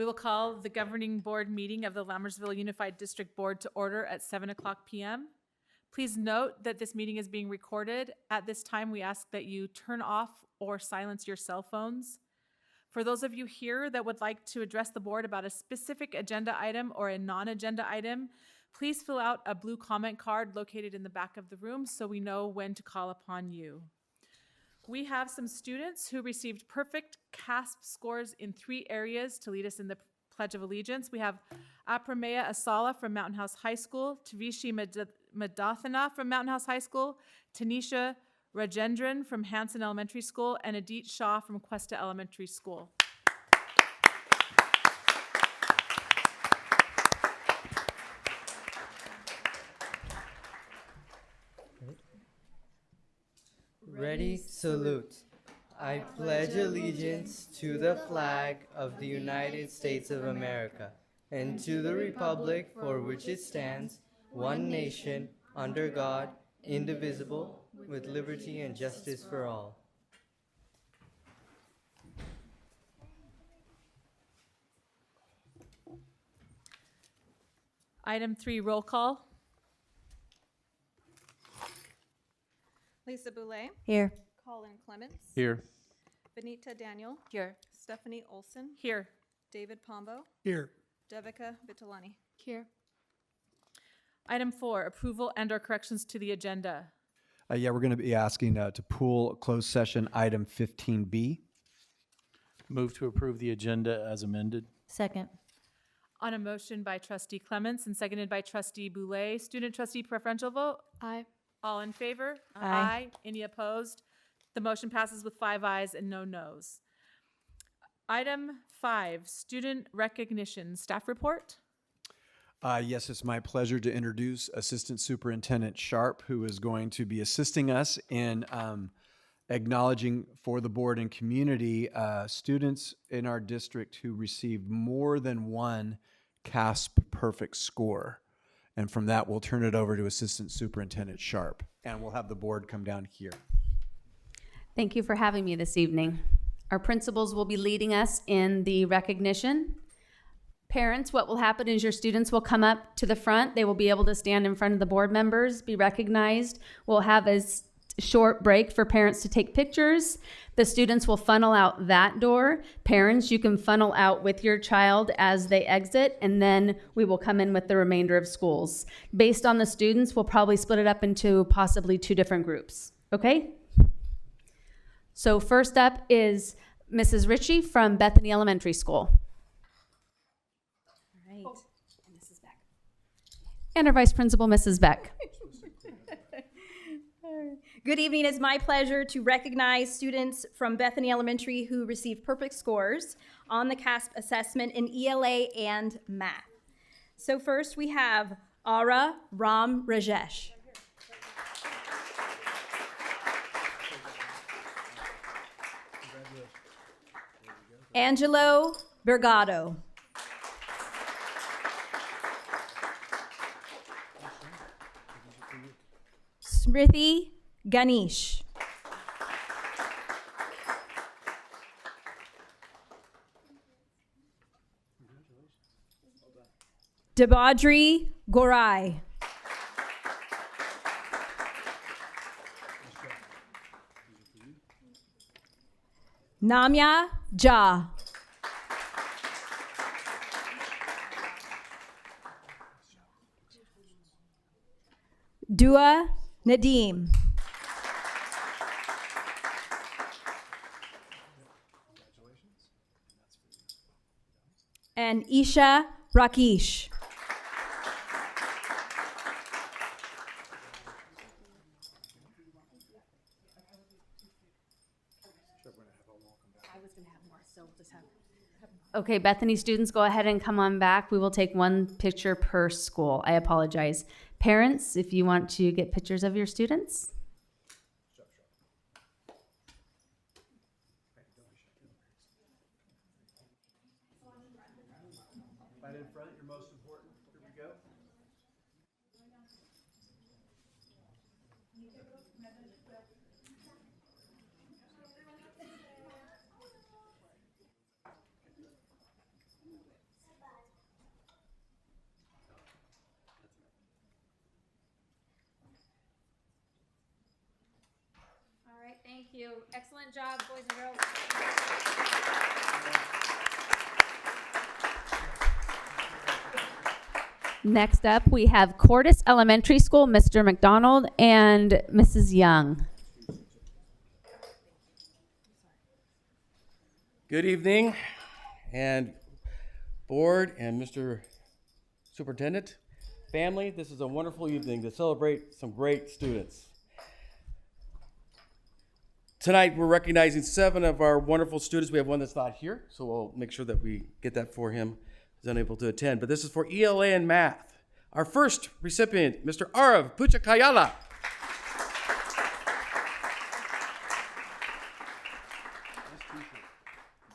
We will call the governing board meeting of the Lammersville Unified District Board to order at 7 o'clock p.m. Please note that this meeting is being recorded. At this time, we ask that you turn off or silence your cell phones. For those of you here that would like to address the board about a specific agenda item or a non-agenda item, please fill out a blue comment card located in the back of the room so we know when to call upon you. We have some students who received perfect CASP scores in 3 areas to lead us in the Pledge of Allegiance. We have Apramea Asala from Mountain House High School, Tavishi Madathana from Mountain House High School, Tanisha Rajendran from Hanson Elementary School, and Adit Shah from Cuesta Elementary School. Ready, salute. I pledge allegiance to the flag of the United States of America and to the republic for which it stands, one nation, under God, indivisible, with liberty and justice for all. Item 3, roll call. Lisa Boulay. Here. Colin Clements. Here. Benita Daniel. Here. Stephanie Olson. Here. David Pombo. Here. Devika Vitulani. Here. Item 4, approval and/or corrections to the agenda. Yeah, we're going to be asking to pull closed session item 15B. Move to approve the agenda as amended. Second. On a motion by trustee Clements and seconded by trustee Boulay, student trustee preferential vote? Aye. All in favor? Aye. Any opposed? The motion passes with 5 ayes and no noes. Item 5, student recognition. Staff report? Yes, it's my pleasure to introduce Assistant Superintendent Sharp, who is going to be assisting us in acknowledging for the board and community students in our district who received more than one CASP perfect score. And from that, we'll turn it over to Assistant Superintendent Sharp, and we'll have the board come down here. Thank you for having me this evening. Our principals will be leading us in the recognition. Parents, what will happen is your students will come up to the front. They will be able to stand in front of the board members, be recognized. We'll have a short break for parents to take pictures. The students will funnel out that door. Parents, you can funnel out with your child as they exit, and then we will come in with the remainder of schools. Based on the students, we'll probably split it up into possibly 2 different groups, okay? So first up is Mrs. Ritchie from Bethany Elementary School. All right, and Mrs. Beck. And our Vice Principal, Mrs. Beck. Good evening. It's my pleasure to recognize students from Bethany Elementary who received perfect scores on the CASP assessment in ELA and math. So first we have Ara Ram Rajesh. Angelo Bergado. Smriti Ganesh. Debadri Gorai. Namya Jha. Dua Nadeem. And Isha Rakesh. Okay, Bethany students, go ahead and come on back. We will take 1 picture per school. I apologize. Parents, if you want to get pictures of your students. Right in front, you're most important. Here we go. Thank you. Excellent job, boys and girls. Next up, we have Cordis Elementary School, Mr. McDonald and Mrs. Young. Good evening, and board and Mr. Superintendent, family, this is a wonderful evening to celebrate some great students. Tonight, we're recognizing 7 of our wonderful students. We have one that's not here, so we'll make sure that we get that for him who's unable to attend. But this is for ELA and math. Our first recipient, Mr. Arav Puchakayala.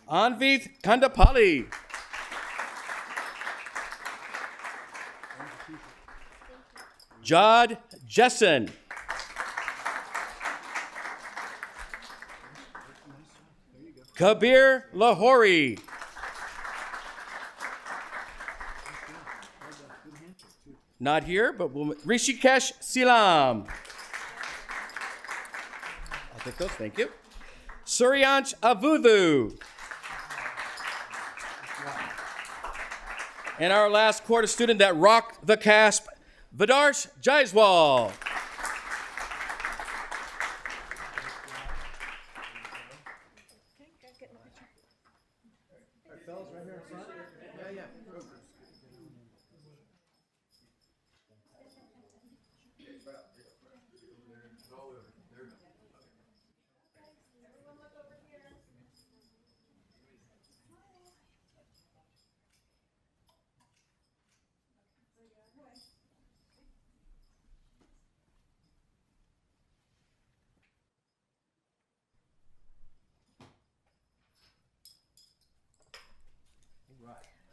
Anvith Kandapali. Jod Jessen. Kabir Lahori. Not here, but Rishikesh Silam. I'll take those, thank you. Suryansh Avudhu. And our last quarter student that rocked the CASP, Vidarsh Jaiswal.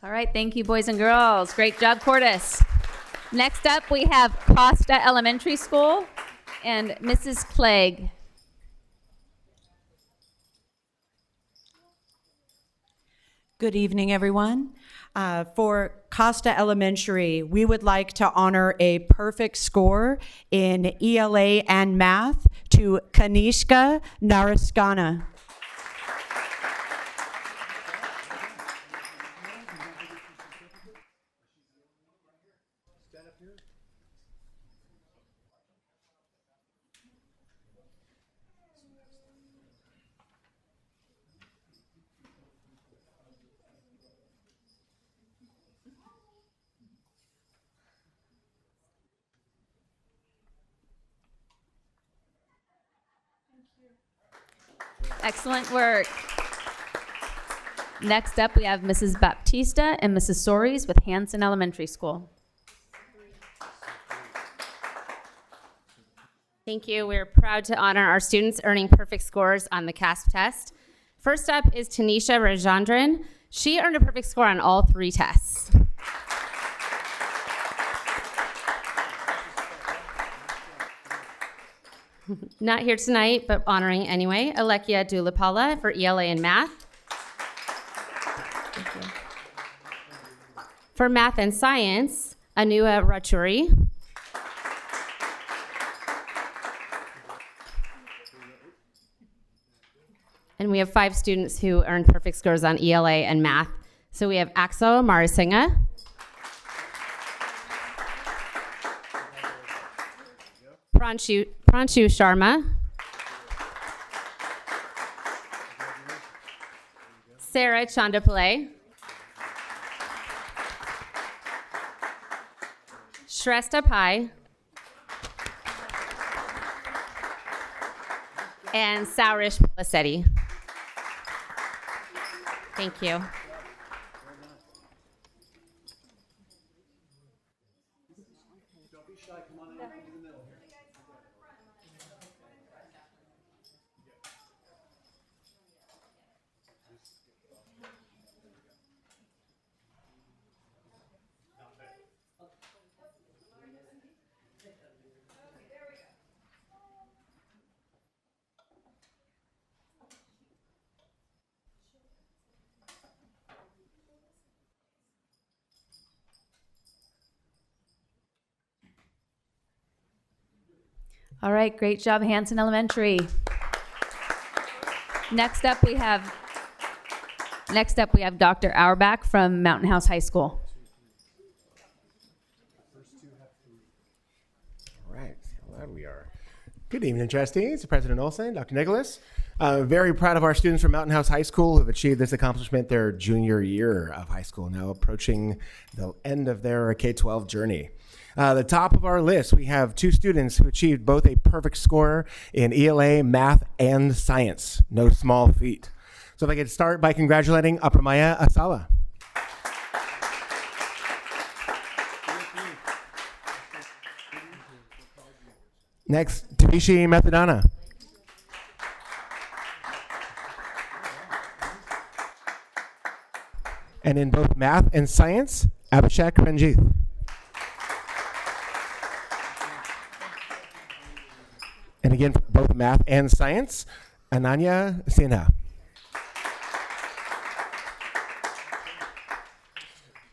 All right, thank you, boys and girls. Great job, Cordis. Next up, we have Costa Elementary School and Mrs. Clegg. Good evening, everyone. For Costa Elementary, we would like to honor a perfect score in ELA and math to Kanishka Naraskana. Excellent work. Next up, we have Mrs. Baptista and Mrs. Soares with Hanson Elementary School. Thank you. We're proud to honor our students earning perfect scores on the CASP test. First up is Tanisha Rajandran. She earned a perfect score on all 3 tests. Not here tonight, but honoring anyway, Alekia Dulapala for ELA and math. Thank you. For math and science, Anua Rachuri. And we have 5 students who earned perfect scores on ELA and math. So we have Axel Marasinga, Pranshu Sharma, Sarah Chandapillai, Shrestha Pai, and Saurish Pulasetti. Thank you. All right, great job, Hanson Elementary. Next up, we have Dr. Auerbach from Mountain House High School. All right, see how loud we are. Good evening, trustees, President Olson, Dr. Nicholas. Very proud of our students from Mountain House High School who have achieved this accomplishment their junior year of high school, now approaching the end of their K-12 journey. The top of our list, we have 2 students who achieved both a perfect score in ELA, math, and science. No small feat. So if I could start by congratulating Apramaya Asala. Next, Tabishi Methodana. And in both math and science, Abhishek Ranjith. And again, for both math and science, Ananya Sinha.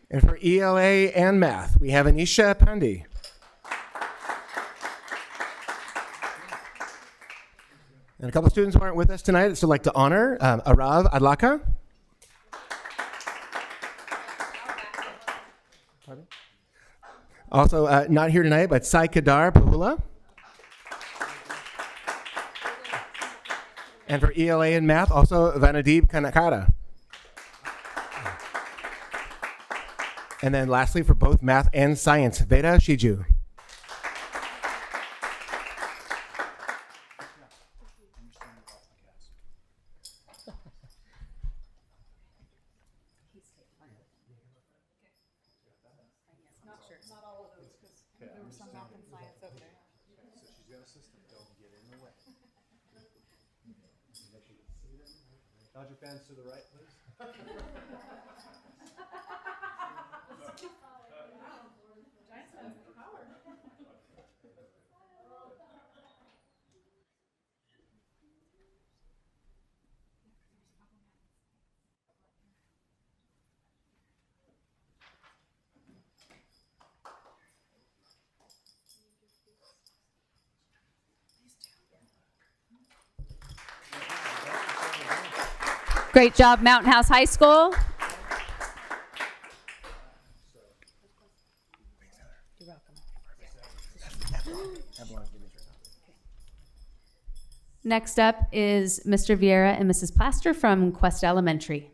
And for ELA and math, we have Anisha Pandey. And a couple students who aren't with us tonight, so I'd like to honor Arav Adlaka. Pardon? Also, not here tonight, but Sai Kadar Pahula. And for ELA and math, also Vanadeep Kanakara. And then lastly, for both math and science, Veda Shiju. Dodger fans to the right, please. Great job, Mountain House High School. Next up is Mr. Vieira and Mrs. Plaster from Quest Elementary.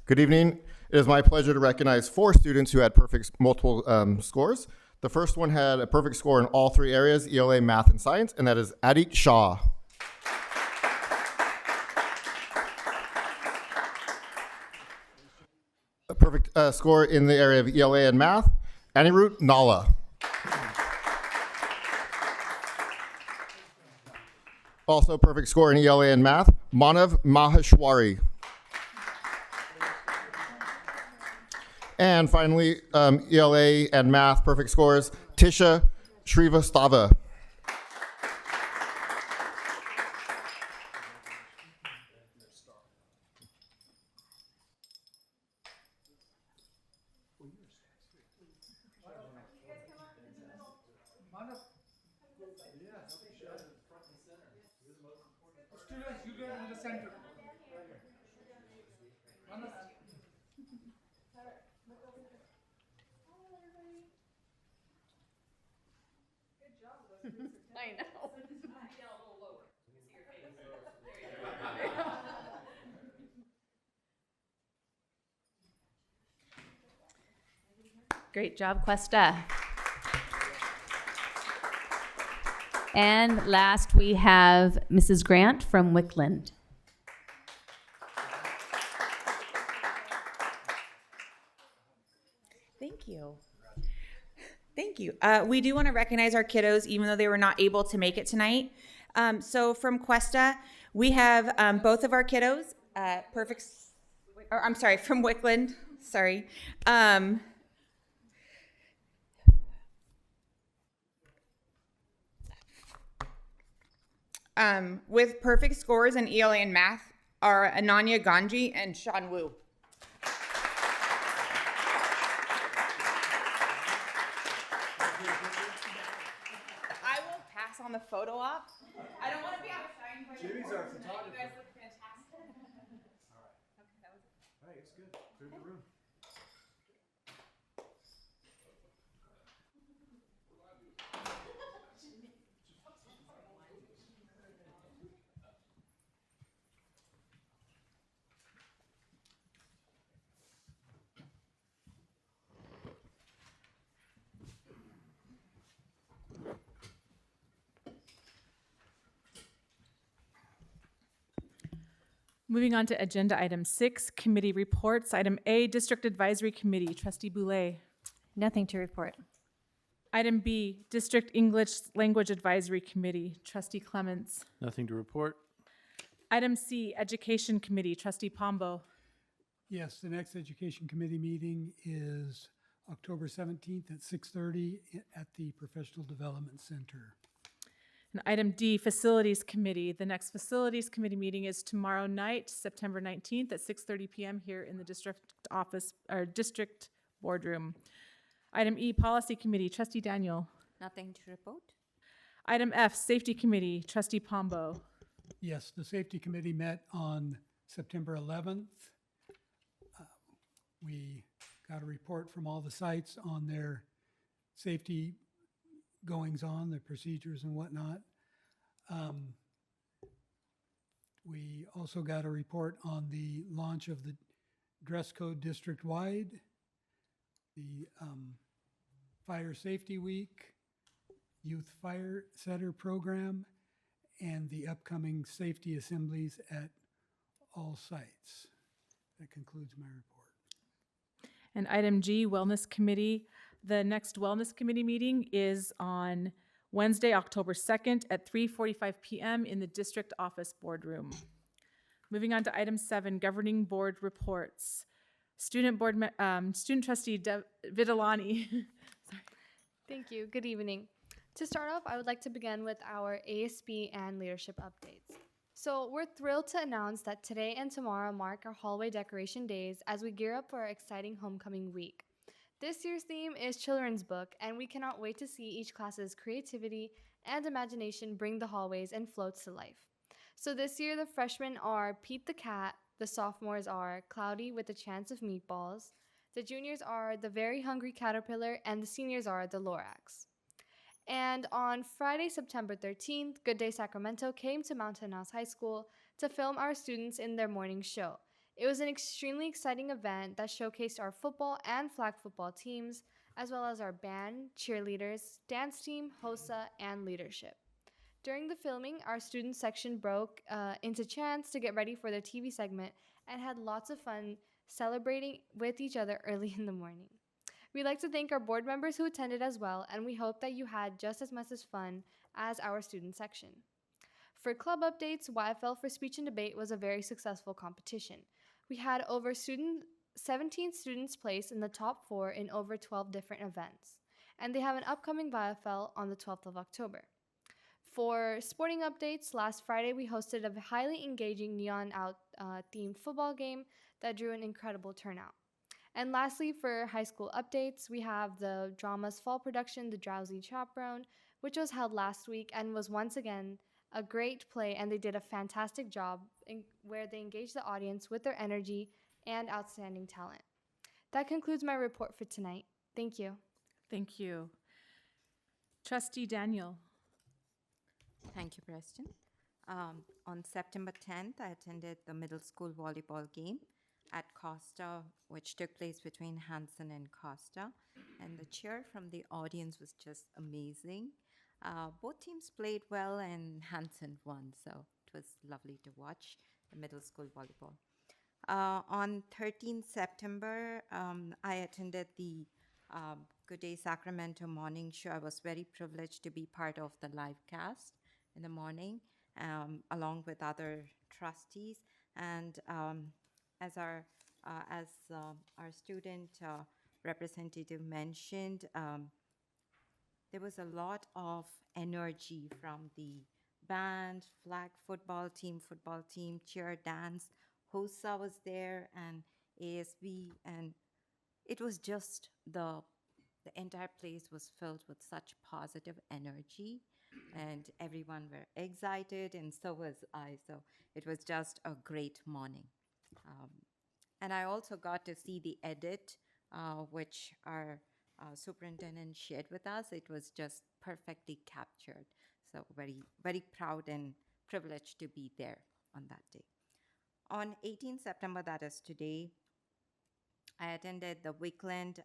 Good evening. It is my pleasure to recognize 4 students who had perfect multiple scores. The first one had a perfect score in all 3 areas, ELA, math, and science, and that is Adit Shah. A perfect score in the area of ELA and math, Anirudh Nala. Also perfect score in ELA and math, Manav Maheshwari. And finally, ELA and math perfect scores, Tisha Shrivastava. I know. Great job, Questa. And last, we have Mrs. Grant from Wickland. Thank you. Thank you. We do want to recognize our kiddos, even though they were not able to make it tonight. So from Questa, we have both of our kiddos, from Wickland, sorry. With perfect scores in ELA and math are Ananya Ganji and Sean Wu. I will on the photo op. I don't want to be outshine. Jimmy's our photographer. You guys look fantastic. All right, it's good. Clear the room. Moving on to agenda item 6, committee reports. Item A, District Advisory Committee, Trustee Boulay. Nothing to report. Item B, District English Language Advisory Committee, Trustee Clements. Nothing to report. Item C, Education Committee, Trustee Pombo. Yes, the next Education Committee meeting is October 17th at 6:30 at the Professional Development Center. And item D, Facilities Committee. The next Facilities Committee meeting is tomorrow night, September 19th at 6:30 p.m. here in the district office, or district boardroom. Item E, Policy Committee, Trustee Daniel. Nothing to report. Item F, Safety Committee, Trustee Pombo. Yes, the Safety Committee met on September 11th. We got a report from all the sites on their safety goings-on, their procedures and whatnot. We also got a report on the launch of the dress code district-wide, the Fire Safety Week, Youth Fire Setter Program, and the upcoming safety assemblies at all sites. That concludes my report. And item G, Wellness Committee. The next Wellness Committee meeting is on Wednesday, October 2nd at 3:45 p.m. in the district office boardroom. Moving on to item 7, Governing Board Reports. Student Trustee Vitellani. Sorry. Thank you. Good evening. To start off, I would like to begin with our ASB and leadership updates. So we're thrilled to announce that today and tomorrow mark our hallway decoration days as we gear up for our exciting homecoming week. This year's theme is Children's Book, and we cannot wait to see each class's creativity and imagination bring the hallways and floats to life. So this year, the freshmen are Pete the Cat, the sophomores are Cloudy with a Chance of Meatballs, the juniors are the Very Hungry Caterpillar, and the seniors are the Lorax. And on Friday, September 13th, Good Day Sacramento came to Mountain House High School to film our students in their morning show. It was an extremely exciting event that showcased our football and flag football teams, as well as our band, cheerleaders, dance team, HOSA, and leadership. During the filming, our student section broke into chants to get ready for their TV segment and had lots of fun celebrating with each other early in the morning. We'd like to thank our board members who attended as well, and we hope that you had just as much fun as our student section. For club updates, YFL for Speech and Debate was a very successful competition. We had over 17 students placed in the top 4 in over 12 different events, and they have an upcoming YFL on the 12th of October. For sporting updates, last Friday we hosted a highly engaging neon out themed football game that drew an incredible turnout. And lastly, for high school updates, we have the drama's fall production, The Drowsy Chaperone, which was held last week and was once again a great play, and they did a fantastic job where they engaged the audience with their energy and outstanding talent. That concludes my report for tonight. Thank you. Thank you. Trustee Daniel. Thank you, Preston. On September 10th, I attended the middle school volleyball game at Costa, which took place between Hanson and Costa, and the cheer from the audience was just amazing. Both teams played well, and Hanson won, so it was lovely to watch the middle school volleyball. On 13th September, I attended the Good Day Sacramento morning show. I was very privileged to be part of the live cast in the morning, along with other trustees. And as our student representative mentioned, there was a lot of energy from the band, flag football team, cheer, dance. HOSA was there, and ASB, and it was just the the entire place was filled with such positive energy, and everyone were excited, and so was I. So it was just a great morning. And I also got to see the edit, which our superintendent shared with us. It was just perfectly captured. So very, very proud and privileged to be there on that day. On 18 September, that is today, I attended the Wickland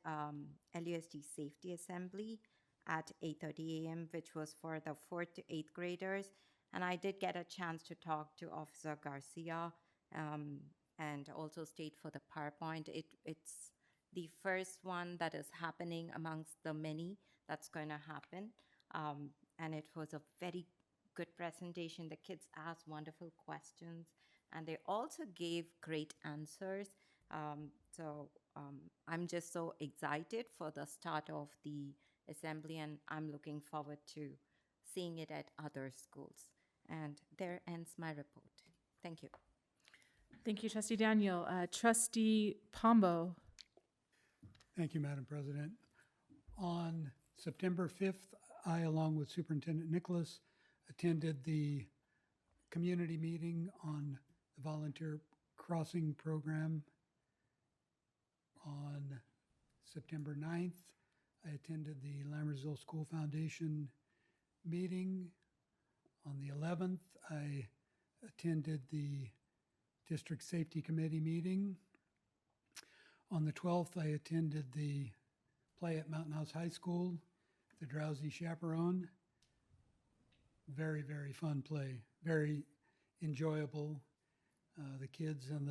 LUSD Safety Assembly at 8:30 a.m., which was for the 4th to 8th graders. And I did get a chance to talk to Officer Garcia and also stayed for the PowerPoint. It's the first one that is happening amongst the many that's going to happen. And it was a very good presentation. The kids asked wonderful questions, and they also gave great answers. I'm just so excited for the start of the assembly, and I'm looking forward to seeing it at other schools. And there ends my report. Thank you. Thank you, Trustee Daniel. Trustee Pombo. Thank you, Madam President. On September 5th, I, along with Superintendent Nicholas, attended the community meeting on the volunteer crossing program. On September 9th, I attended the Lammersville School Foundation meeting. On the 11th, I attended the District Safety Committee meeting. On the 12th, I attended the play at Mountain House High School, The Drowsy Chaperone. Very, very fun play, very enjoyable. The kids and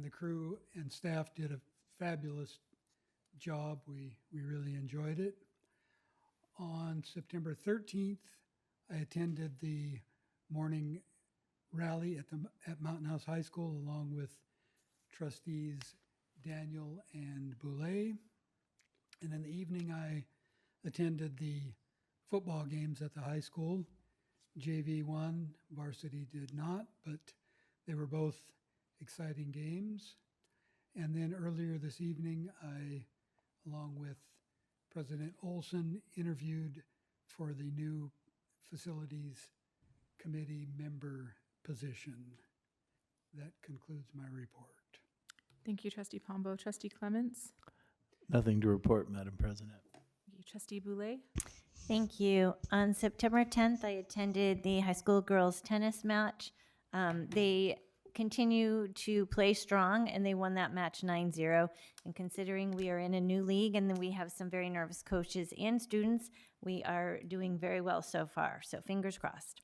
the crew and staff did a fabulous job. We really enjoyed it. On September 13th, I attended the morning rally at Mountain House High School along with trustees Daniel and Boulay. And in the evening, I attended the football games at the high school. JV won, varsity did not, but they were both exciting games. And then earlier this evening, I, along with President Olson, interviewed for the new Facilities Committee member position. That concludes my report. Thank you, Trustee Pombo. Trustee Clements. Nothing to report, Madam President. Thank you, Trustee Boulay. Thank you. On September 10th, I attended the high school girls tennis match. They continue to play strong, and they won that match 9-0. And considering we are in a new league and then we have some very nervous coaches and students, we are doing very well so far. So fingers crossed.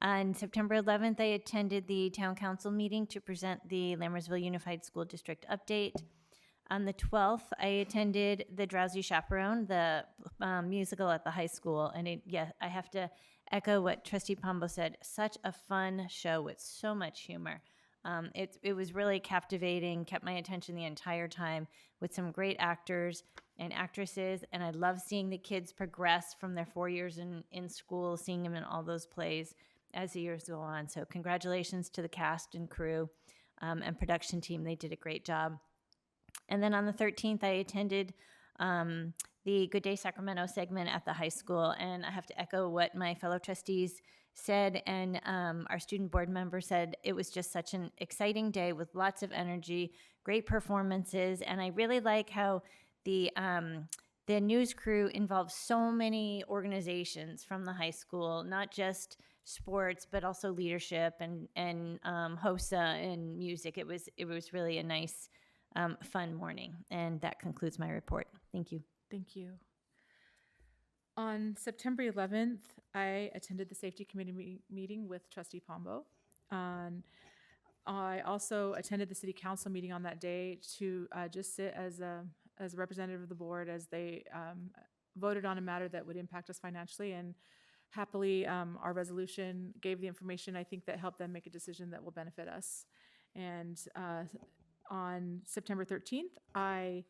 On September 11th, I attended the town council meeting to present the Lammersville Unified School District update. On the 12th, I attended the Drowsy Chaperone, the musical at the high school. And I have to echo what Trustee Pombo said. Such a fun show with so much humor. It was really captivating, kept my attention the entire time with some great actors and actresses. And I love seeing the kids progress from their 4 years in school, seeing them in all those plays as the years go on. So congratulations to the cast and crew and production team. They did a great job. And then on the 13th, I attended the Good Day Sacramento segment at the high school. And I have to echo what my fellow trustees said and our student board member said. It was just such an exciting day with lots of energy, great performances. And I really like how the news crew involved so many organizations from the high school, not just sports, but also leadership and HOSA and music. It was really a nice, fun morning. And that concludes my report. Thank you. Thank you. On September 11th, I attended the Safety Committee meeting with Trustee Pombo. I also attended the City Council meeting on that day to just sit as a representative of the board as they voted on a matter that would impact us financially. And happily, our resolution gave the information, I think, that helped them make a decision that will benefit us. And on September 13th, I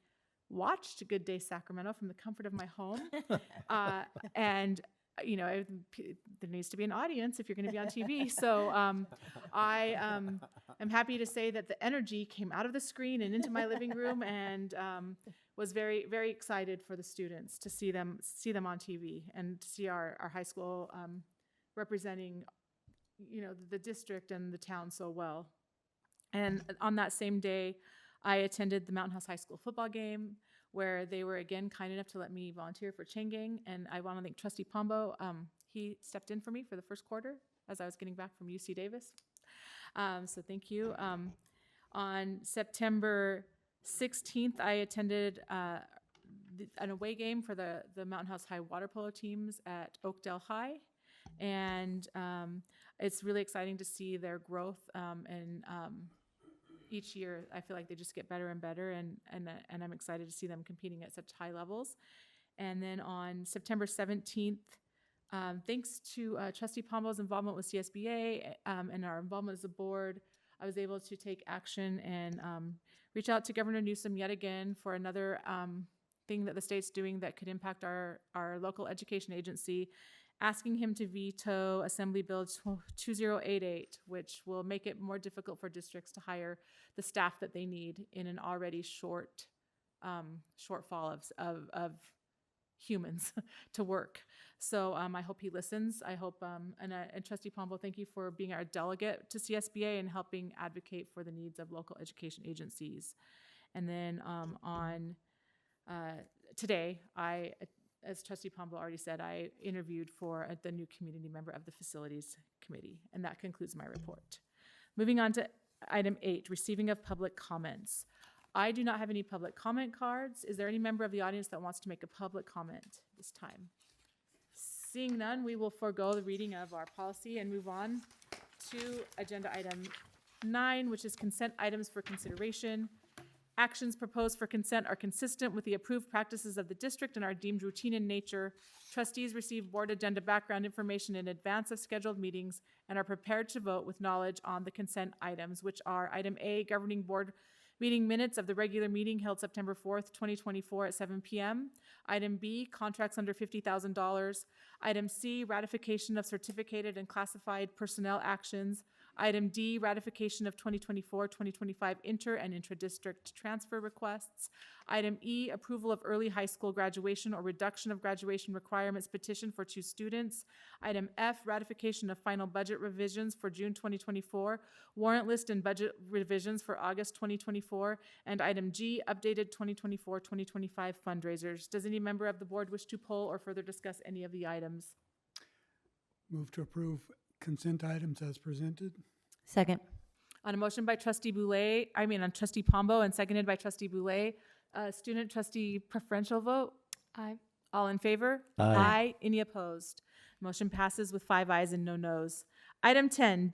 watched Good Day Sacramento from the comfort of my home. And, you know, there needs to be an audience if you're going to be on TV. So I am happy to say that the energy came out of the screen and into my living room and was very, very excited for the students to see them on TV and to see our high school representing, the district and the town so well. And on that same day, I attended the Mountain House High School football game, where they were again kind enough to let me volunteer for chain gang. And I want to thank Trustee Pombo. He stepped in for me for the first quarter as I was getting back from UC Davis. So thank you. On September 16th, I attended an away game for the Mountain House High water polo teams at Oakdale High. And it's really exciting to see their growth. And each year, I feel like they just get better and better. And I'm excited to see them competing at such high levels. And then on September 17th, thanks to Trustee Pombo's involvement with CSBA and our involvement as a board, I was able to take action and reach out to Governor Newsom yet again for another thing that the state's doing that could impact our local education agency, asking him to veto Assembly Bill 2088, which will make it more difficult for districts to hire the staff that they need in an already shortfall of humans to work. So I hope he listens. I hope, and Trustee Pombo, thank you for being our delegate to CSBA and helping advocate for the needs of local education agencies. And then on today, as Trustee Pombo already said, I interviewed for the new community member of the Facilities Committee, and that concludes my report. Moving on to item 8, receiving of public comments. I do not have any public comment cards. Is there any member of the audience that wants to make a public comment this time? Seeing none, we will forego the reading of our policy and move on to agenda item 9, which is consent items for consideration. Actions proposed for consent are consistent with the approved practices of the district and are deemed routine in nature. Trustees receive board agenda background information in advance of scheduled meetings and are prepared to vote with knowledge on the consent items, which are item A, governing board meeting minutes of the regular meeting held September 4th, 2024 at 7 p.m. Item B, contracts under $50,000. Item C, ratification of certificated and classified personnel actions. Item D, ratification of 2024-2025 inter- and intra-district transfer requests. Item E, approval of early high school graduation or reduction of graduation requirements petition for 2 students. Item F, ratification of final budget revisions for June 2024, warrant list and budget revisions for August 2024. And item G, updated 2024-2025 fundraisers. Does any member of the board wish to poll or further discuss any of the items? Move to approve consent items as presented. Second. On a motion by Trustee on Trustee Pombo and seconded by Trustee Boulay, student trustee preferential vote? Aye. All in favor? Aye. Any opposed? Motion passes with 5 ayes and no noes. Item 10,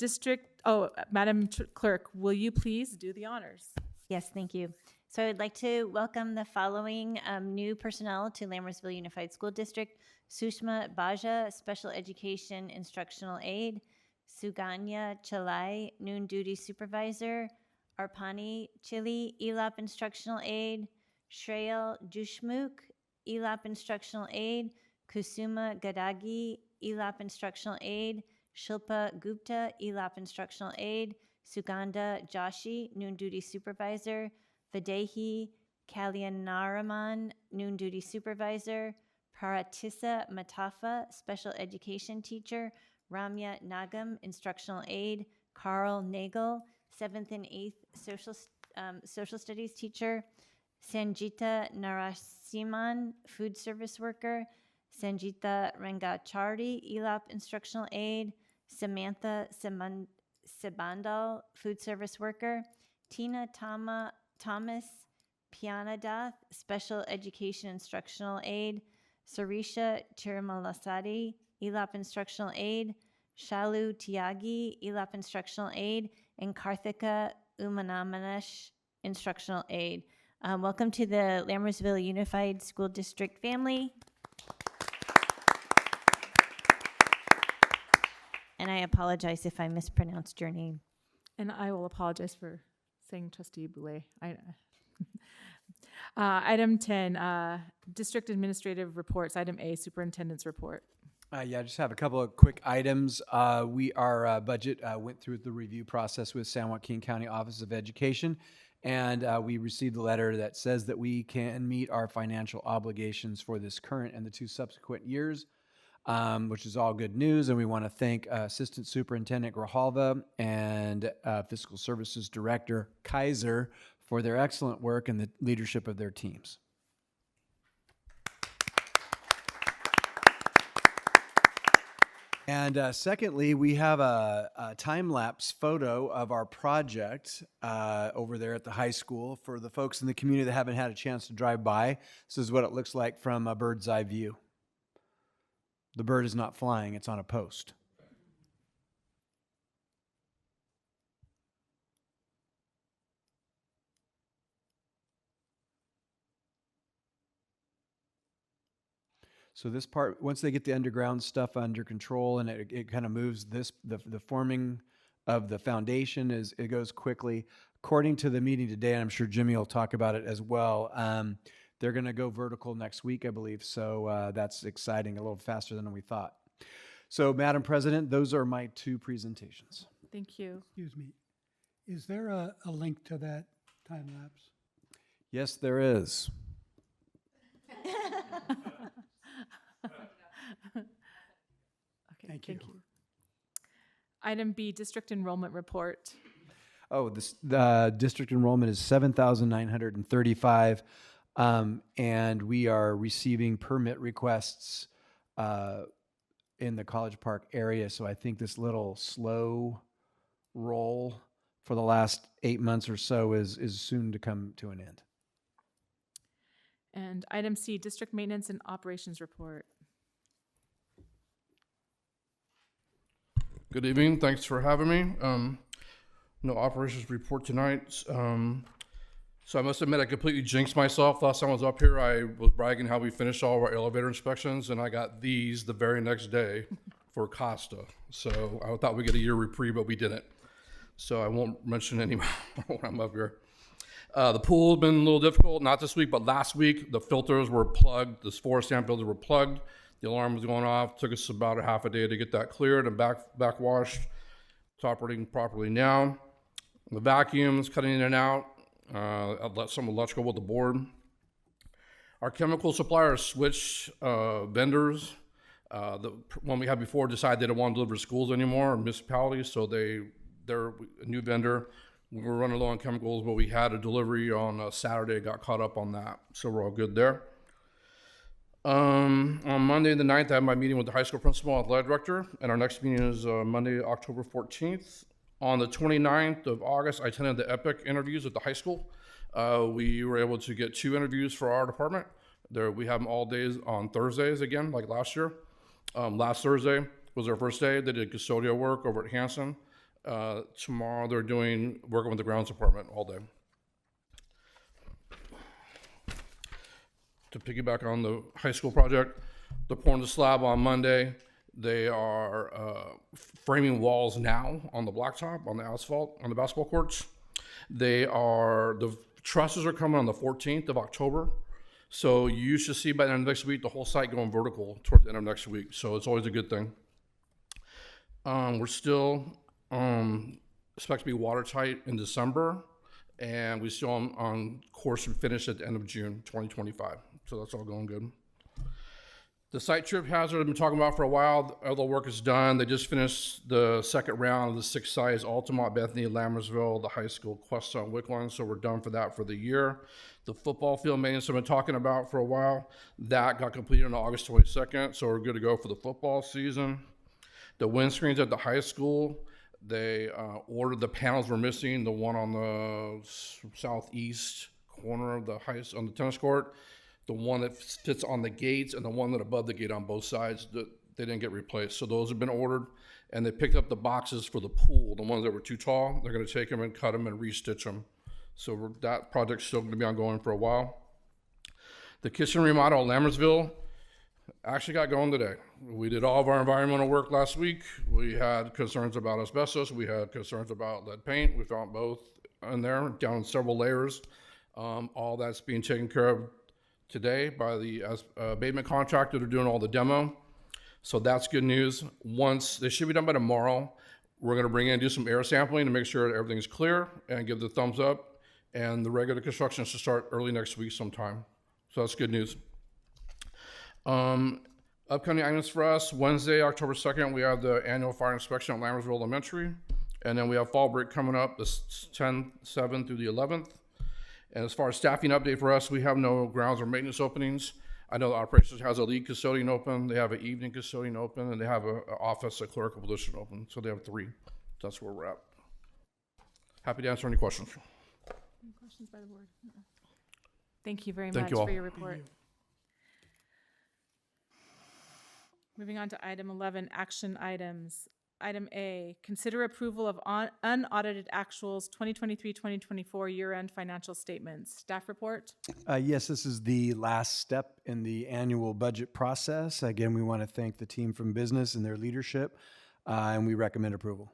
Madam Clerk, will you please do the honors? Yes, thank you. So I'd like to welcome the following new personnel to Lammersville Unified School District. Sushma Baja, Special Education Instructional Aide. Suganya Chalai, Noon Duty Supervisor. Arpani Chili, ELAP Instructional Aide. Shreyal Dushmukh, ELAP Instructional Aide. Kusuma Gadagi, ELAP Instructional Aide. Shilpa Gupta, ELAP Instructional Aide. Sugandha Joshi, Noon Duty Supervisor. Videhi Kalyanaraman, Noon Duty Supervisor. Paratissa Matafa, Special Education Teacher. Ramya Nagam, Instructional Aide. Carl Nagel, 7th and 8th Social Studies Teacher. Sanjita Narasimhan, Food Service Worker. Sanjita Rangachardi, ELAP Instructional Aide. Samantha Sebandal, Food Service Worker. Tina Thomas Pianadath, Special Education Instructional Aide. Sarisha Chirmalasadi, ELAP Instructional Aide. Shalu Tyagi, ELAP Instructional Aide. And Karthika Umanamanesh, Instructional Aide. Welcome to the Lammersville Unified School District family. And I apologize if I mispronounced your name. And I will apologize for saying Trustee Boulay. Item 10, District Administrative Reports. Item A, Superintendent's Report. I just have a couple of quick items. Our budget went through the review process with San Joaquin County Office of Education, And we received a letter that says that we can meet our financial obligations for this current and the 2 subsequent years, which is all good news. And we want to thank Assistant Superintendent Grijalva and Fiscal Services Director Kaiser for their excellent work and the leadership of their teams. And secondly, we have a time-lapse photo of our project over there at the high school. For the folks in the community that haven't had a chance to drive by, this is what it looks like from a bird's eye view. The bird is not flying, it's on a post. So this part, once they get the underground stuff under control and it kind of moves the forming of the foundation it goes quickly. According to the meeting today, and I'm sure Jimmy will talk about it as well, they're going to go vertical next week, I believe. So that's exciting, a little faster than we thought. So Madam President, those are my 2 presentations. Thank you. Excuse me. Is there a link to that time lapse? Yes, there is. Okay, Thank you. Item B, district enrollment report. Oh, the district enrollment is 7,935, and we are receiving permit requests in the College Park area. So I think this little slow roll for the last 8 months or so is soon to come to an end. And item C, district maintenance and operations report. Good evening. Thanks for having me. No operations report tonight. So I must admit I completely jinxed myself. Last time I was up here, I was bragging how we finished all of our elevator inspections, and I got these the very next day for Costa. So I thought we'd get a year reprieve, but we didn't. So I won't mention any more when I'm up here. The pool's been a little difficult, not this week, but last week. The filters were plugged. The forest stamp filters were plugged. The alarm was going off. Took us about a half a day to get that cleared and backwashed. It's operating properly now. The vacuums cutting in and out. Some electrical with the board. Our chemical suppliers switched vendors. The one we had before decided they didn't want to deliver to schools anymore, or municipalities, so they're a new vendor. We were running low on chemicals, but we had a delivery on Saturday, got caught up on that, so we're all good there. On Monday the 9th, I have my meeting with the high school principal and athletic director, and our next meeting is Monday, October 14th. On the 29th of August, I attended the EPIC interviews at the high school. We were able to get 2 interviews for our department. We have them all days on Thursdays again, like last year. Last Thursday was their first day. They did custodial work over at Hanson. Tomorrow they're working with the grounds department all day. To piggyback on the high school project, they're pouring the slab on Monday. They are framing walls now on the blacktop, on the asphalt, on the basketball courts. The trusses are coming on the 14th of October. So you should see by the end of next week, the whole site going vertical towards the end of next week. So it's always a good thing. We're still expect to be watertight in December, and we still on course to finish at the end of June 2025. So that's all going good. The site trip hazard I've been talking about for a while, all the work is done. They just finished the second round of the 6 sites, Altamont, Bethany, Lammersville, the high school, Questa, and Wickland. So we're done for that for the year. The football field maintenance I've been talking about for a while, that got completed on August 22nd. So we're good to go for the football season. The windscreens at the high school, they ordered the panels were missing, the one on the southeast corner of on the tennis court, the one that fits on the gates, and the one that above the gate on both sides, they didn't get replaced. So those have been ordered, and they picked up the boxes for the pool, the ones that were too tall. They're going to take them and cut them and restitch them. So that project's still going to be ongoing for a while. The kitchen remodel at Lammersville actually got going today. We did all of our environmental work last week. We had concerns about asbestos. We had concerns about lead paint. We found both in there, down several layers. All that's being taken care of today by the abatement contractor. They're doing all the demo. So that's good news. Once they should be done by tomorrow, we're going to bring in and do some air sampling to make sure that everything's clear and give the thumbs up. and the regular construction should start early next week sometime. So that's good news. Upcoming items for us, Wednesday, October 2nd, we have the annual fire inspection at Lammersville Elementary. And then we have fall break coming up, the 10th, 7th through the 11th. And as far as staffing update for us, we have no grounds or maintenance openings. I know the operations has a lead custodian open, they have an evening custodian open, and they have an office, a clerical position open. So they have 3. That's where we're at. Happy to answer any questions. Any questions by the board? Thank you very Thank much you all. for your report. Moving on to item 11, action items. Item A, consider approval of unaudited actuals 2023-2024 year-end financial statements. Staff report. Yes, this is the last step in the annual budget process. Again, we want to thank the team from business and their leadership, and we recommend approval.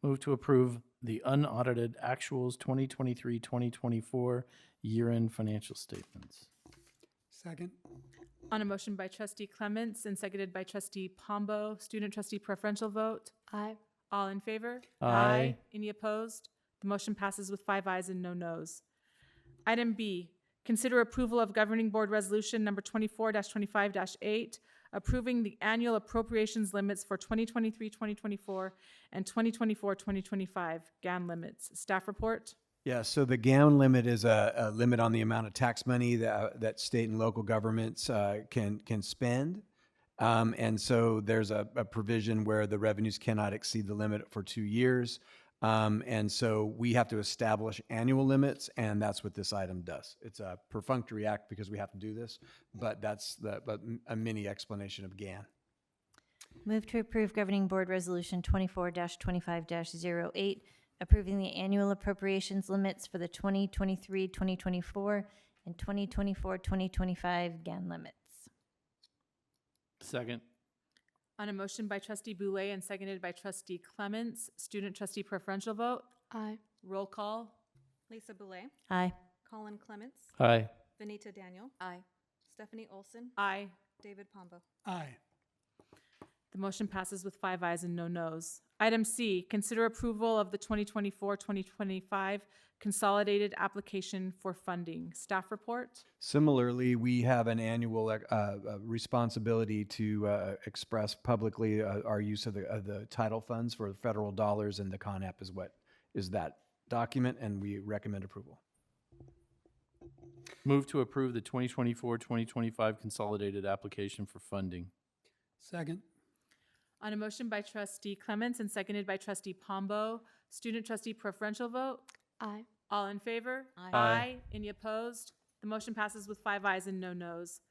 Move to approve the unaudited actuals 2023-2024 year-end financial statements. Second. On a motion by trustee Clements and seconded by trustee Pombo, student trustee preferential vote. Aye. All in favor? Aye. Any opposed? The motion passes with 5 ayes and no noes. Item B, consider approval of governing board resolution number 24-25-8, approving the annual appropriations limits for 2023-2024 and 2024-2025 GAN limits. Staff report. Yeah, so the gown limit is a limit on the amount of tax money that state and local governments can spend. And so there's a provision where the revenues cannot exceed the limit for 2 years. And so we have to establish annual limits, and that's what this item does. It's a perfunctory act because we have to do this, but that's a mini explanation of GAN. Move to approve Governing Board Resolution 24-25-08, approving the annual appropriations limits for the 2023-2024 and 2024-2025 GAN limits. Second. On a motion by trustee Boulay and seconded by trustee Clements, student trustee preferential vote. Aye. Roll call. Lisa Boulay, Aye. Colin Clements, Aye. Benita Daniel. Aye. Stephanie Olson, Aye. David Pombo. Aye. The motion passes with 5 ayes and no noes. Item C, consider approval of the 2024-2025 consolidated application for funding. Staff report. Similarly, we have an annual responsibility to express publicly our use of the title funds for federal dollars, and the CONAP is what is that document, and we recommend approval. Move to approve the 2024-2025 consolidated application for funding. Second. On a motion by trustee Clements and seconded by trustee Pombo, student trustee preferential vote. Aye. All in favor? Aye. Any opposed? The motion passes with 5 ayes and no noes.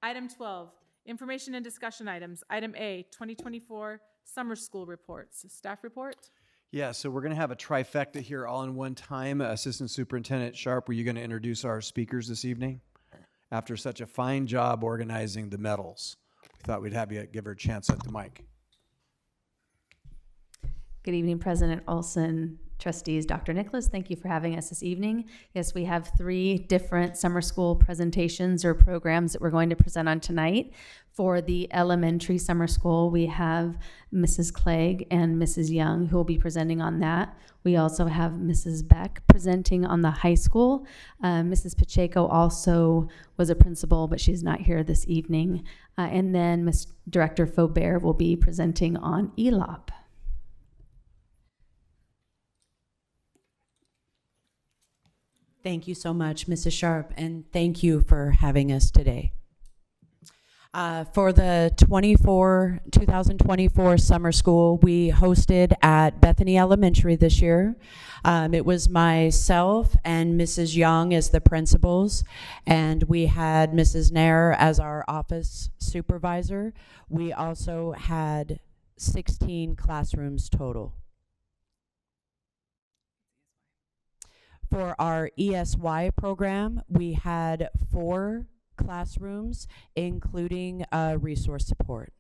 Item 12, information and discussion items. Item A, 2024 summer school reports. Staff report. Yeah, so we're going to have a trifecta here all in one time. Assistant Superintendent Sharp, were you going to introduce our speakers this evening? After such a fine job organizing the medals, we thought we'd have you give her a chance at the mic. Good evening, President Olson, trustees, Dr. Nicholas. Thank you for having us this evening. Yes, we have 3 different summer school presentations or programs that we're going to present on tonight. For the elementary summer school, we have Mrs. Clegg and Mrs. Young who will be presenting on that. We also have Mrs. Beck presenting on the high school. Mrs. Pacheco also was a principal, but she's not here this evening. And then Ms. Director Faubert will be presenting on ELOP. Thank you so much, Mrs. Sharp, and thank you for having us today. For the 2024 summer school, we hosted at Bethany Elementary this year. It was myself and Mrs. Young as the principals, and we had Mrs. Nair as our office supervisor. We also had 16 classrooms total. For our ESY program, we had 4 classrooms, including resource support.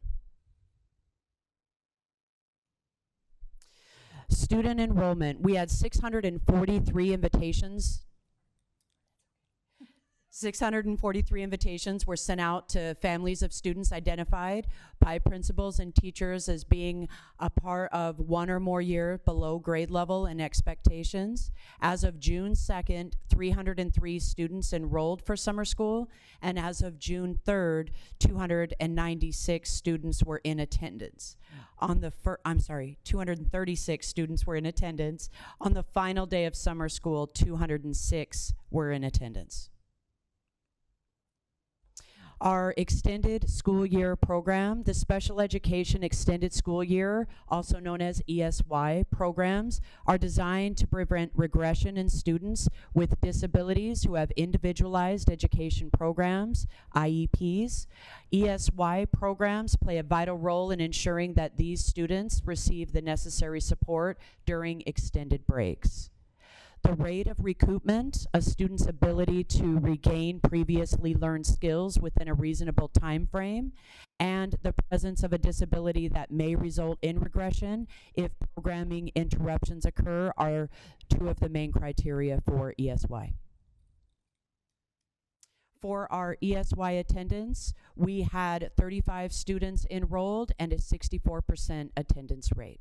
Student enrollment, we had 643 invitations. 643 invitations were sent out to families of students identified by principals and teachers as being a part of 1 or more year below grade level and expectations. As of June 2nd, 303 students enrolled for summer school, and as of June 3rd, 296 students were in attendance. 236 students were in attendance. On the final day of summer school, 206 were in attendance. Our extended school year program, the Special Education Extended School Year, also known as ESY programs, are designed to prevent regression in students with disabilities who have individualized education programs, IEPs. ESY programs play a vital role in ensuring that these students receive the necessary support during extended breaks. The rate of recoupment, a student's ability to regain previously learned skills within a reasonable time frame, and the presence of a disability that may result in regression if programming interruptions occur are two of the main criteria for ESY. For our ESY attendance, we had 35 students enrolled and a 64% attendance rate.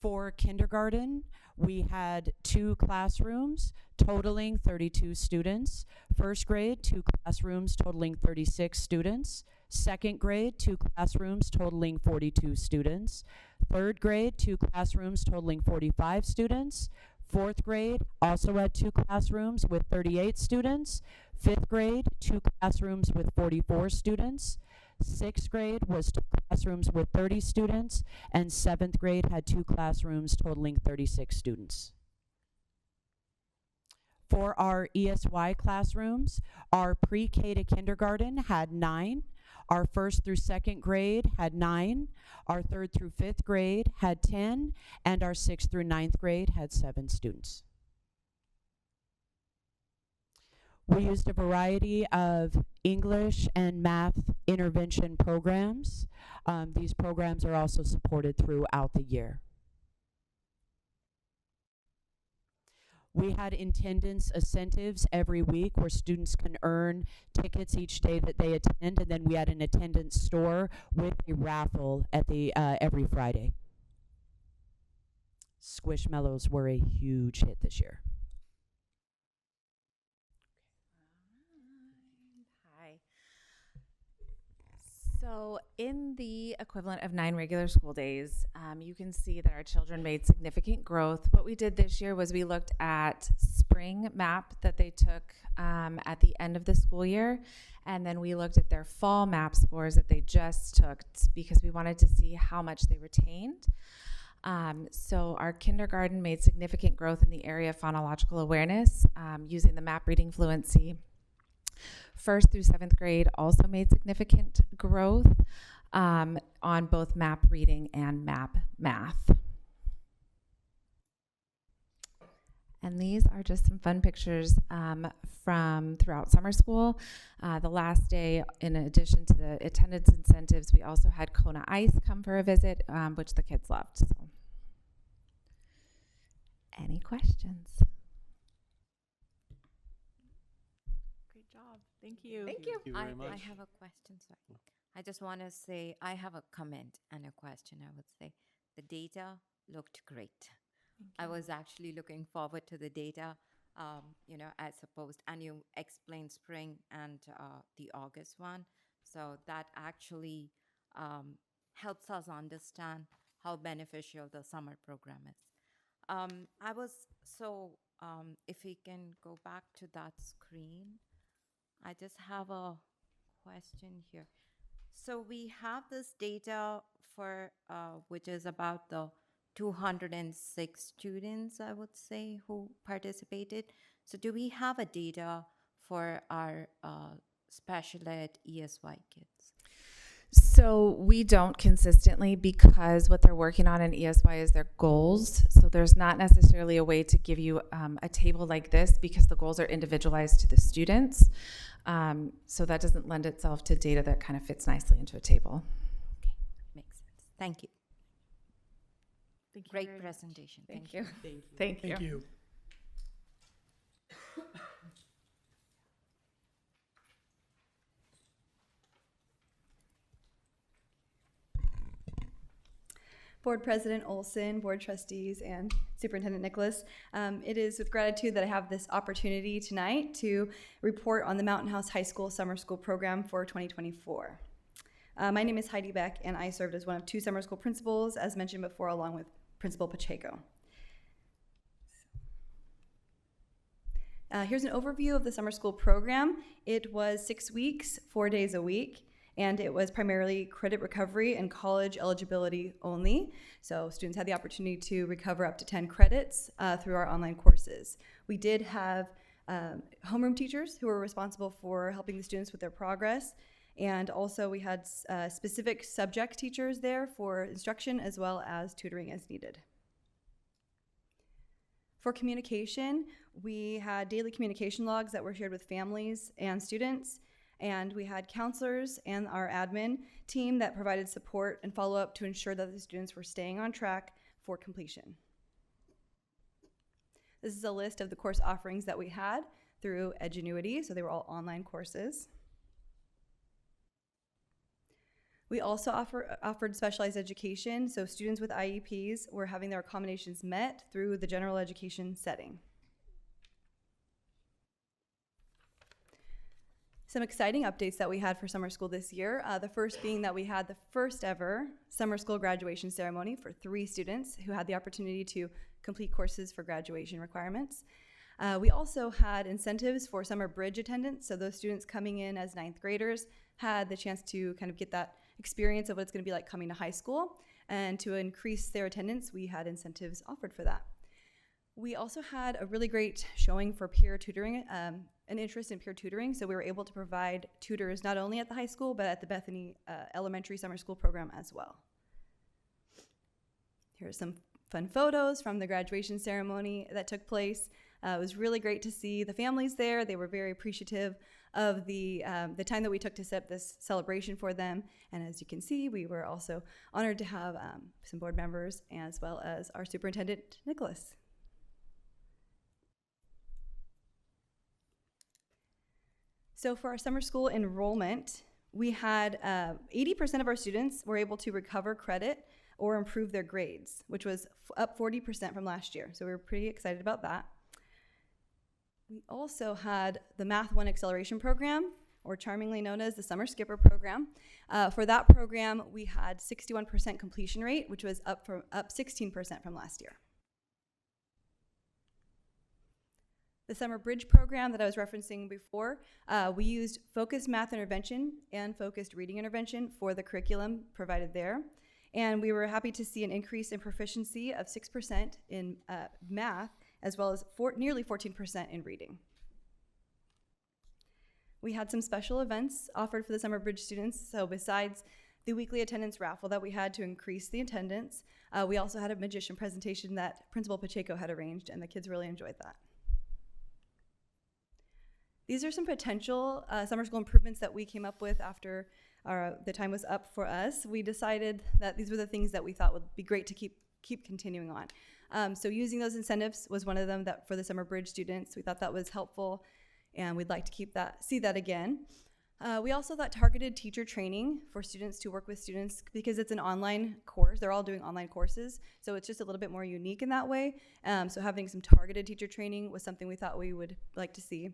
For kindergarten, we had 2 classrooms totaling 32 students. First grade, 2 classrooms totaling 36 students. Second grade, 2 classrooms totaling 42 students. Third grade, 2 classrooms totaling 45 students. Fourth grade also had 2 classrooms with 38 students. Fifth grade, 2 classrooms with 44 students. Sixth grade was 2 classrooms with 30 students, and 7th grade had 2 classrooms totaling 36 students. For our ESY classrooms, our pre-K to kindergarten had 9, our 1st through 2nd grade had 9, our 3rd through 5th grade had 10, and our 6th through 9th grade had 7 students. We used a variety of English and math intervention programs. These programs are also supported throughout the year. We had attendance incentives every week where students can earn tickets each day that they attend, and then we had an attendance store with a raffle at the every Friday. Squishmallows were a huge hit this year. So in the equivalent of 9 regular school days, you can see that our children made significant growth. What we did this year was we looked at spring map that they took at the end of the school year, and then we looked at their fall map scores that they just took because we wanted to see how much they retained. So our kindergarten made significant growth in the area of phonological awareness using the map reading fluency. 1st through 7th grade also made significant growth on both map reading and map math. And these are just some fun pictures from throughout summer school. The last day, in addition to the attendance incentives, we also had Kona Ice come for a visit, which the kids loved. So, any questions? Great job. Thank you. Thank you. you very much. I have a question, sorry. I just want to say, I have a comment and a question, I would say. The data looked great. I was actually looking forward to the data, as opposed, and you explained spring and the August one. So that actually helps us understand how beneficial the summer program is. If we can go back to that screen, I just have a question here. So we have this data for, which is about the 206 students, I would say, who participated. So do we have a data for our special ed ESY kids? So we don't consistently, because what they're working on in ESY is their goals. So there's not necessarily a way to give you a table like this because the goals are individualized to the students. So that doesn't lend itself to data that kind of fits nicely into a table. Okay, makes sense. Thank you. Thank you Great very much. presentation. Thank Thank you. you. Thank you. Thank you. Board President Olson, Board Trustees, and Superintendent Nicholas. It is with gratitude that I have this opportunity tonight to report on the Mountain House High School Summer School Program for 2024. My name is Heidi Beck, and I served as one of 2 summer school principals, as mentioned before, along with Principal Pacheco. Here's an overview of the summer school program. It was 6 weeks, 4 days a week, and it was primarily credit recovery and college eligibility only. So students had the opportunity to recover up to 10 credits through our online courses. We did have homeroom teachers who were responsible for helping the students with their progress, and also we had specific subject teachers there for instruction as well as tutoring as needed. For communication, we had daily communication logs that were shared with families and students, and we had counselors and our admin team that provided support and follow-up to ensure that the students were staying on track for completion. This is a list of the course offerings that we had through Edgenuity, so they were all online courses. We also offered specialized education, so students with IEPs were having their accommodations met through the general education setting. Some exciting updates that we had for summer school this year. The first being that we had the first ever summer school graduation ceremony for 3 students who had the opportunity to complete courses for graduation requirements. We also had incentives for summer bridge attendance, so those students coming in as 9th graders had the chance to kind of get that experience of what it's going to be like coming to high school, and to increase their attendance, we had incentives offered for that. We also had a really great showing for peer tutoring, an interest in peer tutoring, so we were able to provide tutors not only at the high school, but at the Bethany Elementary Summer School program as well. Here are some fun photos from the graduation ceremony that took place. It was really great to see the families there. They were very appreciative of the time that we took to set up this celebration for them. And as you can see, we were also honored to have some board members as well as our superintendent, Nicholas. So for our summer school enrollment, we had 80% of our students were able to recover credit or improve their grades, which was up 40% from last year. So we were pretty excited about that. We also had the Math 1 Acceleration Program, or charmingly known as the Summer Skipper Program. For that program, we had 61% completion rate, which was up 16% from last year. The Summer Bridge Program that I was referencing before, we used focused math intervention and focused reading intervention for the curriculum provided there. And we were happy to see an increase in proficiency of 6% in math, as well as nearly 14% in reading. We had some special events offered for the Summer Bridge students. So besides the weekly attendance raffle that we had to increase the attendance, we also had a magician presentation that Principal Pacheco had arranged, and the kids really enjoyed that. These are some potential summer school improvements that we came up with after the time was up for us. We decided that these were the things that we thought would be great to keep continuing on. So using those incentives was one of them that for the Summer Bridge students. We thought that was helpful, and we'd like to see that again. We also thought targeted teacher training for students to work with students, because it's an online course. They're all doing online courses, so it's just a little bit more unique in that way. So having some targeted teacher training was something we thought we would like to see.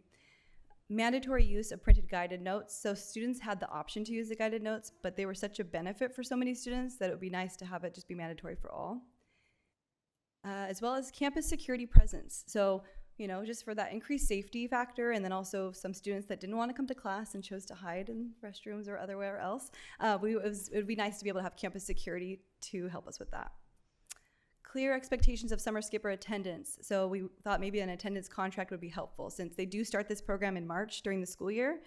Mandatory use of printed guided notes. So students had the option to use the guided notes, but they were such a benefit for so many students that it would be nice to have it just be mandatory for all. As well as campus security presence. So, just for that increased safety factor, and then also some students that didn't want to come to class and chose to hide in restrooms or otherwhere else, it would be nice to be able to have campus security to help us with that. Clear expectations of summer skipper attendance. So we thought maybe an attendance contract would be helpful, since they do start this program in March during the school year.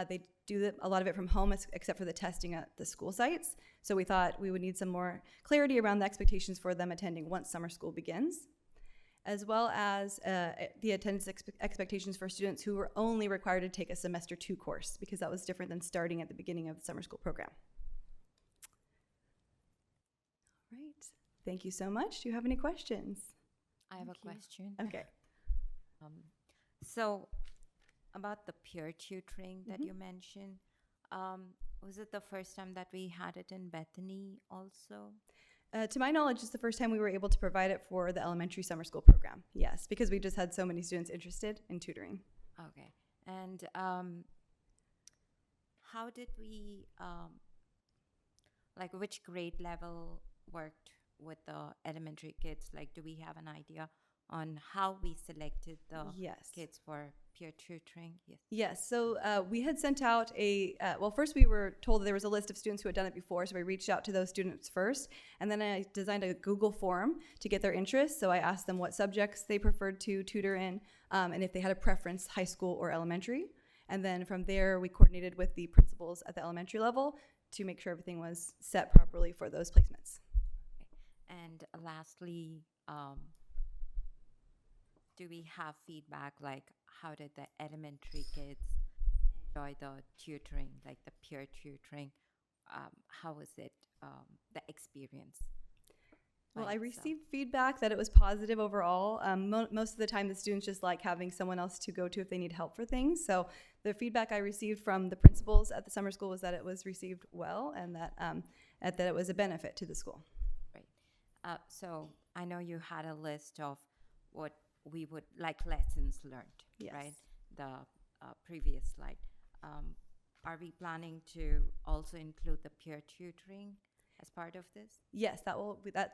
They do a lot of it from home, except for the testing at the school sites. So we thought we would need some more clarity around the expectations for them attending once summer school begins, as well as the attendance expectations for students who were only required to take a semester 2 course, because that was different than starting at the beginning of the summer school program. All right. Thank you so much. Do you have any questions? I have a question. Okay. So about the peer tutoring that you mentioned, was it the first time that we had it in Bethany also? To my knowledge, it's the first time we were able to provide it for the elementary summer school program. Yes, because we just had so many students interested in tutoring. Okay. And how did we, like which grade level worked with the elementary kids? Like, do we have an idea on how we selected the kids for peer tutoring? Yes. Yes, so we had sent out well, first we were told that there was a list of students who had done it before, so we reached out to those students first, and then I designed a Google form to get their interest. So I asked them what subjects they preferred to tutor in, and if they had a preference, high school or elementary. And then from there, we coordinated with the principals at the elementary level to make sure everything was set properly for those placements. And lastly, do we have feedback, like how did the elementary kids enjoy the tutoring, like the peer tutoring? How was it, the experience? Well, I received feedback that it was positive overall. Most of the time, the students just like having someone else to go to if they need help for things. So the feedback I received from the principals at the summer school was that it was received well and that that it was a benefit to the school. Right. So I know you had a list of what we would like lessons learned, right? The previous slide. Are we planning to also include the peer tutoring as part of this? Yes,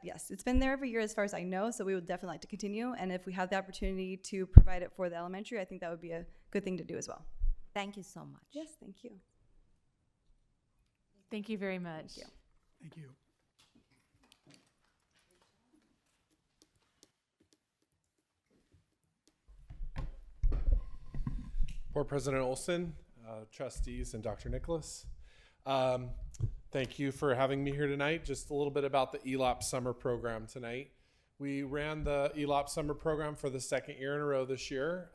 yes. It's been there every year as far as I know, so we would definitely like to continue. And if we have the opportunity to provide it for the elementary, I think that would be a good thing to do as well. Thank you so much. Yes, thank you. Thank you very much. Thank you. Thank you. Board President Olson, trustees, and Dr. Nicholas. Thank you for having me here tonight. Just a little bit about the ELOP summer program tonight. We ran the ELOP summer program for the second year in a row this year.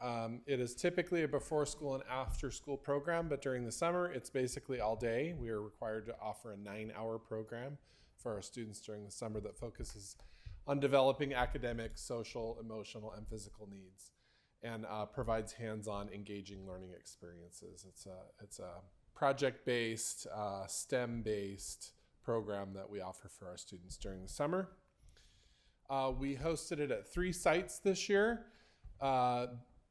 It is typically a before school and after school program, but during the summer, it's basically all day. We are required to offer a 9-hour program for our students during the summer that focuses on developing academic, social, emotional, and physical needs, and provides hands-on engaging learning experiences. It's a project-based, STEM-based program that we offer for our students during the summer. We hosted it at 3 sites this year.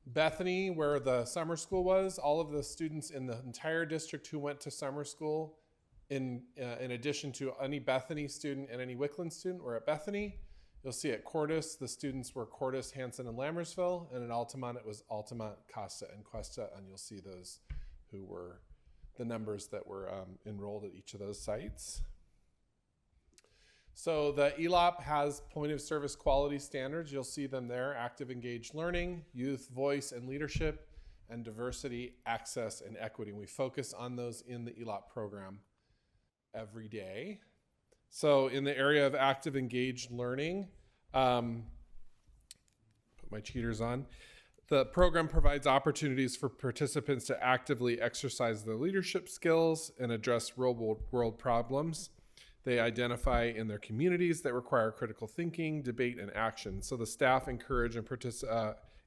Bethany, where the summer school was, all of the students in the entire district who went to summer school, in addition to any Bethany student and any Wickland student, were at Bethany. You'll see at Cordis, the students were Cordis, Hanson, and Lammersville, and at Altamont, it was Altamont, Costa, and Cuesta, and you'll see those who were the numbers that were enrolled at each of those sites. So the ELOP has point of service quality standards. You'll see them there: active engaged learning, youth voice and leadership, and diversity, access, and equity. And we focus on those in the ELOP program every day. So in the area of active engaged learning, put my cheaters on. The program provides opportunities for participants to actively exercise their leadership skills and address real-world problems they identify in their communities that require critical thinking, debate, and action. So the staff encourage and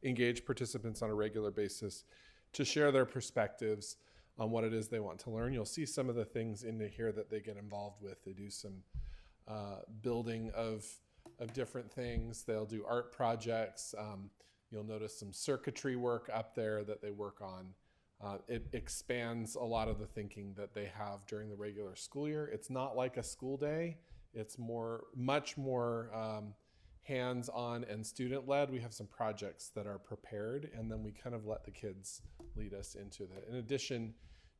engage participants on a regular basis to share their perspectives on what it is they want to learn. You'll see some of the things in here that they get involved with. They do some building of different things. They'll do art projects. You'll notice some circuitry work up there that they work on. It expands a lot of the thinking that they have during the regular school year. It's not like a school day. It's much more hands-on and student-led. We have some projects that are prepared, and then we kind of let the kids lead us into that. In addition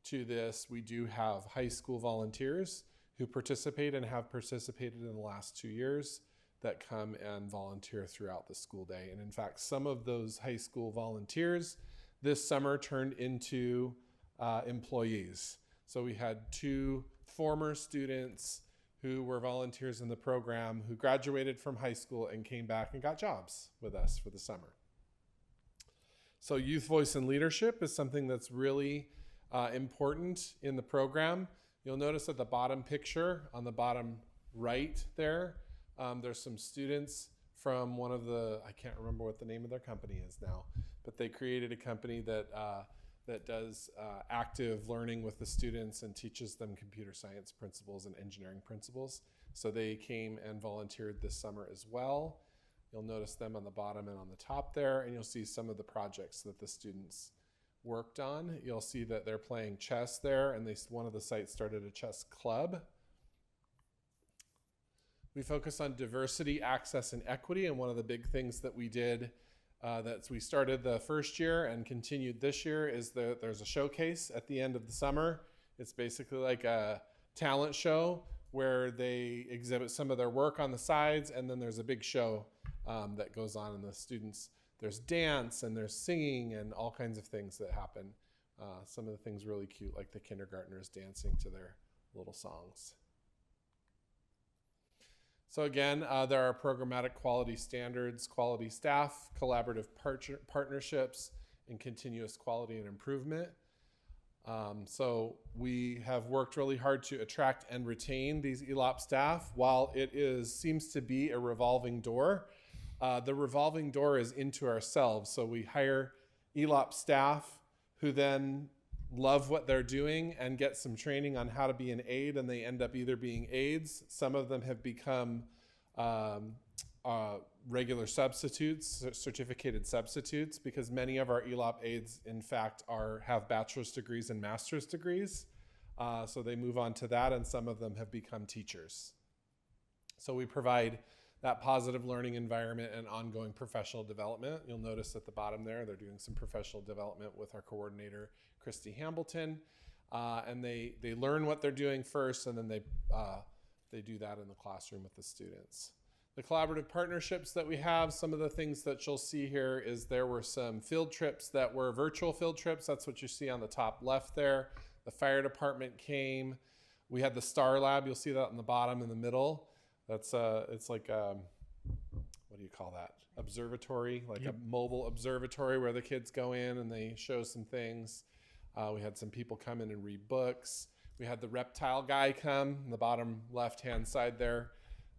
to this, we do have high school volunteers who participate and have participated in the last 2 years that come and volunteer throughout the school day. And in fact, some of those high school volunteers this summer turned into employees. So we had 2 former students who were volunteers in the program who graduated from high school and came back and got jobs with us for the summer. So youth voice and leadership is something that's really important in the program. You'll notice at the bottom picture, on the bottom right there, there's some students from one of the, I can't remember what the name of their company is now, but they created a company that that does active learning with the students and teaches them computer science principles and engineering principles. So they came and volunteered this summer as well. You'll notice them on the bottom and on the top there, and you'll see some of the projects that the students worked on. You'll see that they're playing chess there, and one of the sites started a chess club. We focus on diversity, access, and equity, and one of the big things that we did that we started the first year and continued this year is there's a showcase at the end of the summer. It's basically like a talent show where they exhibit some of their work on the sides, and then there's a big show that goes on, and the students, there's dance and there's singing and all kinds of things that happen. Some of the things really cute, like the kindergartners dancing to their little songs. So again, there are programmatic quality standards, quality staff, collaborative partnerships, and continuous quality and improvement. So we have worked really hard to attract and retain these ELOP staff. While it seems to be a revolving door, the revolving door is into ourselves. So we hire ELOP staff who then love what they're doing and get some training on how to be an aide, and they end up either being aides. Some of them have become regular substitutes, certificated substitutes, because many of our ELOP aides, in fact, have bachelor's degrees and master's degrees. So they move on to that, and some of them have become teachers. So we provide that positive learning environment and ongoing professional development. You'll notice at the bottom there, they're doing some professional development with our coordinator, Christy Hambleton. And they learn what they're doing first, and then they do that in the classroom with the students. The collaborative partnerships that we have, some of the things that you'll see here is there were some field trips that were virtual field trips. That's what you see on the top left there. The fire department came. We had the STAR Lab. You'll see that on the bottom in the middle. That's it's like what do you call that? Observatory, like a mobile observatory where the kids go in and they show some things. We had some people come in and read books. We had the reptile guy come in the bottom left-hand side there.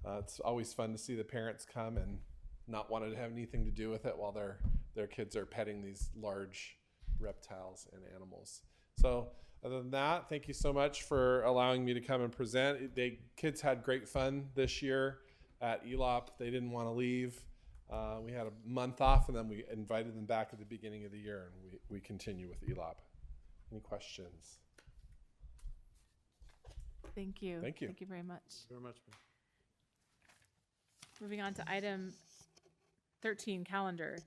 It's always fun to see the parents come and not wanting to have anything to do with it while their kids are petting these large reptiles and animals. So other than that, thank you so much for allowing me to come and present. Kids had great fun this year at ELOP. They didn't want to leave. We had a month off, and then we invited them back at the beginning of the year, and we continue with ELOP. Any questions? Thank you. Thank you. Thank you very much. Very much. Moving on to item 13, calendar.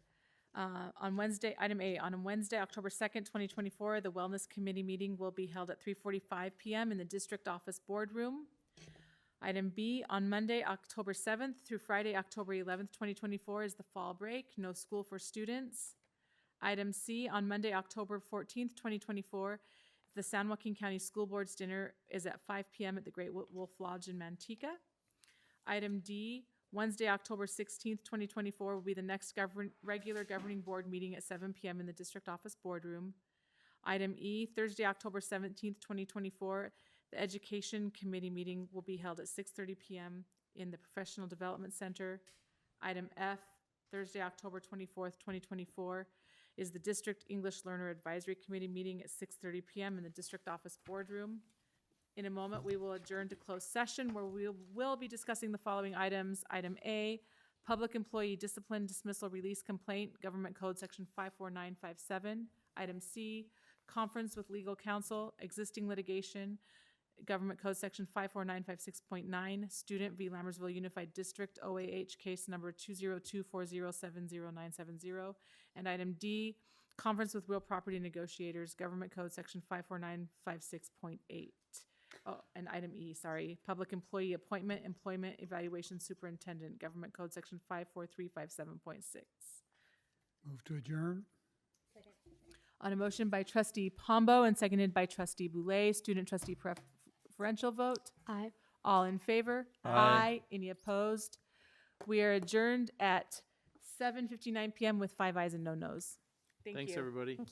On Wednesday, item A, on Wednesday, October 2nd, 2024, the Wellness Committee meeting will be held at 3:45 p.m. in the District Office Boardroom. Item B, on Monday, October 7th through Friday, October 11th, 2024 is the fall break, no school for students. Item C, on Monday, October 14th, 2024, the San Joaquin County School Board's dinner is at 5 p.m. at the Great Wolf Lodge in Manteca. Item D, Wednesday, October 16th, 2024 will be the next regular governing board meeting at 7 p.m. in the District Office Boardroom. Item E, Thursday, October 17th, 2024, the Education Committee meeting will be held at 6:30 p.m. in the Professional Development Center. Item F, Thursday, October 24th, 2024, is the District English Learner Advisory Committee meeting at 6:30 p.m. in the District Office Boardroom. In a moment, we will adjourn to closed session where we will be discussing the following items. Item A, Public Employee Discipline Dismissal Release Complaint, Government Code Section 54957. Item C, Conference with Legal Counsel, Existing Litigation, Government Code Section 54956.9, Student v. Lammersville Unified District, OAH Case Number 20240700970. And item D, Conference with Real Property Negotiators, Government Code Section 54956.8. Oh, and item E, sorry, Public Employee Appointment, Employment Evaluation Superintendent, Government Code Section 54357.6. Move to adjourn. On a motion by trustee Pombo and seconded by trustee Boulay, student trustee preferential vote. Aye. All in favor? Aye. Any opposed? We are adjourned at 7:59 p.m. with 5 ayes and no nos. Thank Thanks, you. everybody.